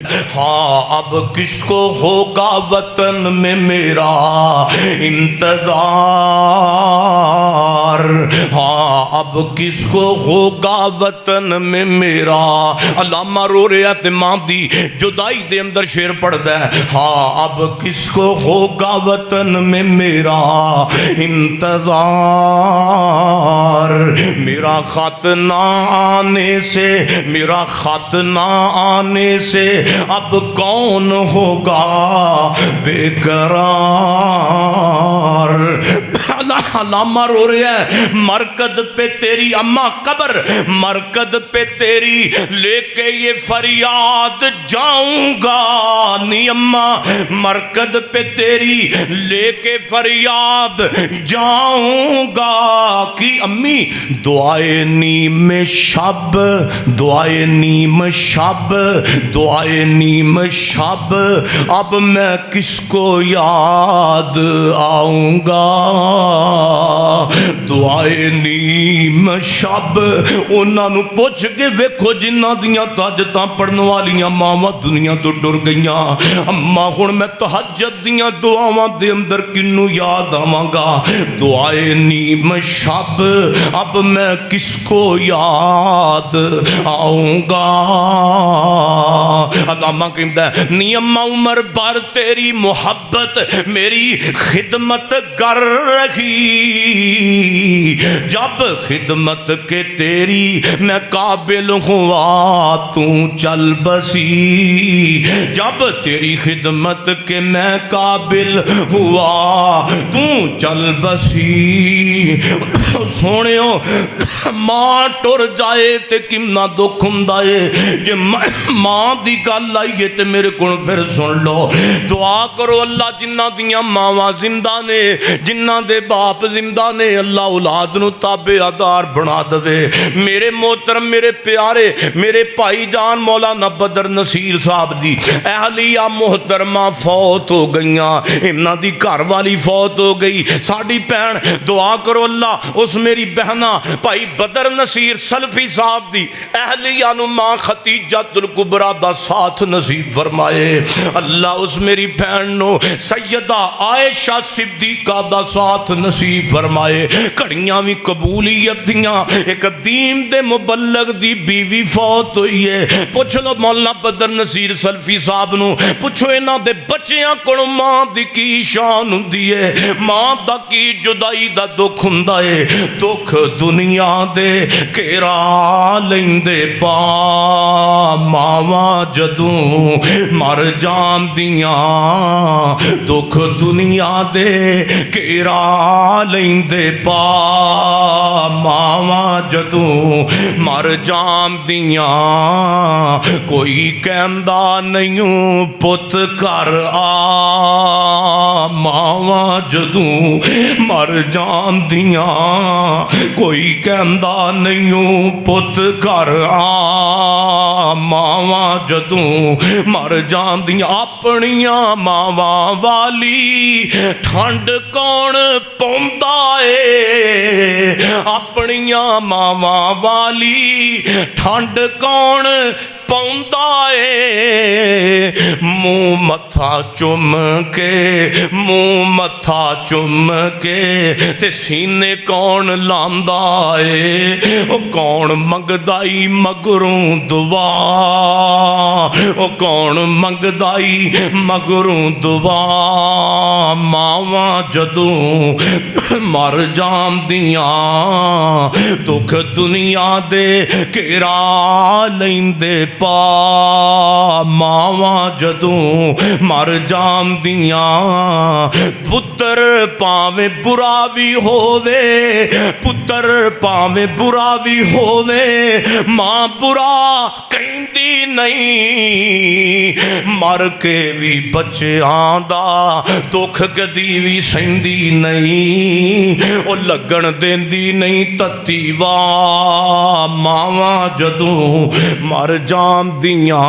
ہاں اب کس کو ہوگا وطن میں میرا انتظار، ہاں اب کس کو ہوگا وطن میں میرا۔ علامہ رو رہا تے ماں دی جدائی دے اندر شعر پڑھدا ہے، ہاں اب کس کو ہوگا وطن میں میرا انتظار، میرا خط نہ آنے سے، میرا خط نہ آنے سے اب کون ہوگا بے قرار۔ علامہ رو رہا ہے، مرکز پہ تیری اماں قبر، مرکز پہ تیری لے کے یہ فریاد جاؤں گا، نی اماں مرکز پہ تیری لے کے فریاد جاؤں گا، کی امی دعائے نیم شب، دعائے نیم شب، دعائے نیم شب، اب میں کس کو یاد آؤں گا، دعائے نیم شب۔ انہاں نو پوچھ کے ویکھو جنہاں دیاں تہجداں پڑھن والیاں ماواں دنیا تو ڈر گئیاں، اماں ہن میں تہجد دیاں دعاواں دے اندر کنوں یاد آواں گا، دعائے نیم شب، اب میں کس کو یاد آؤں گا۔ علامہ کہندا ہے، نی اماں عمر بھر تیری محبت میری خدمت کر رہی، جب خدمت کے تیری میں قابل ہوا تو چل بسی، جب تیری خدمت کے میں قابل ہوا تو چل بسی۔ سونےو ماں ٹر جائے تے کمنا دکھ ہوندا ہے، جے ماں دی گل آئیے تے میرے کول پھر سن لو، دعا کرو اللہ جنہ دیاں ماواں زندہ نے، جنہ دے باپ زندہ نے، اللہ اولاد نو تابع دار بنا دے۔ میرے محترم، میرے پیارے، میرے بھائی جان مولانا بدر نصیر صاحب دی اہلیہ محترمہ فوت ہو گئیاں، انہاں دی گھر والی فوت ہو گئی، ساڈی بہن دعا کرو اللہ اس میری بہنا بھائی بدر نصیر سلفی صاحب دی اہلیہ نو ماں ختیجۃ الکبریٰ دا ساتھ نصیب فرمائے، اللہ اس میری بہن نو سیدہ عائشہ صدیقہ دا ساتھ نصیب فرمائے۔ کڑیاں بھی قبولیت دیاں، ایک دین دے مبلغ دی بیوی فوت ہوئی ہے، پوچھ لو مولانا بدر نصیر سلفی صاحب نو، پوچھو انہاں دے بچیاں کولوں ماں دی کی شان ہوندی ہے، ماں دا کی جدائی دا دکھ ہوندا ہے، دکھ دنیا دے کیرا لیندے پا، ماواں جدوں مر جاندیاں، دکھ دنیا دے کیرا لیندے پا، ماواں جدوں مر جاندیاں، کوئی کہندا نہیں پت کر آ، ماواں جدوں مر جاندیاں، کوئی کہندا نہیں پت کر آ، ماواں جدوں مر جاندیاں، اپنیاں ماواں والی ٹھنڈ کون پوندا اے، اپنیاں ماواں والی ٹھنڈ کون پوندا اے، منہ متھا چم کے، منہ متھا چم کے تے سینے کون لاندا اے، او کون منگدائی مگروں دعا، او کون منگدائی مگروں دعا، ماواں جدوں مر جاندیاں، دکھ دنیا دے کیرا لیندے پا، ماواں جدوں مر جاندیاں، پتر پاویں برا وی ہووے، پتر پاویں برا وی ہووے، ماں برا کہندی نہیں، مر کے بھی بچیاں دا دکھ کدی بھی سہندی نہیں، او لگن دیندی نہیں تتی وا، ماواں جدوں مر جاندیاں۔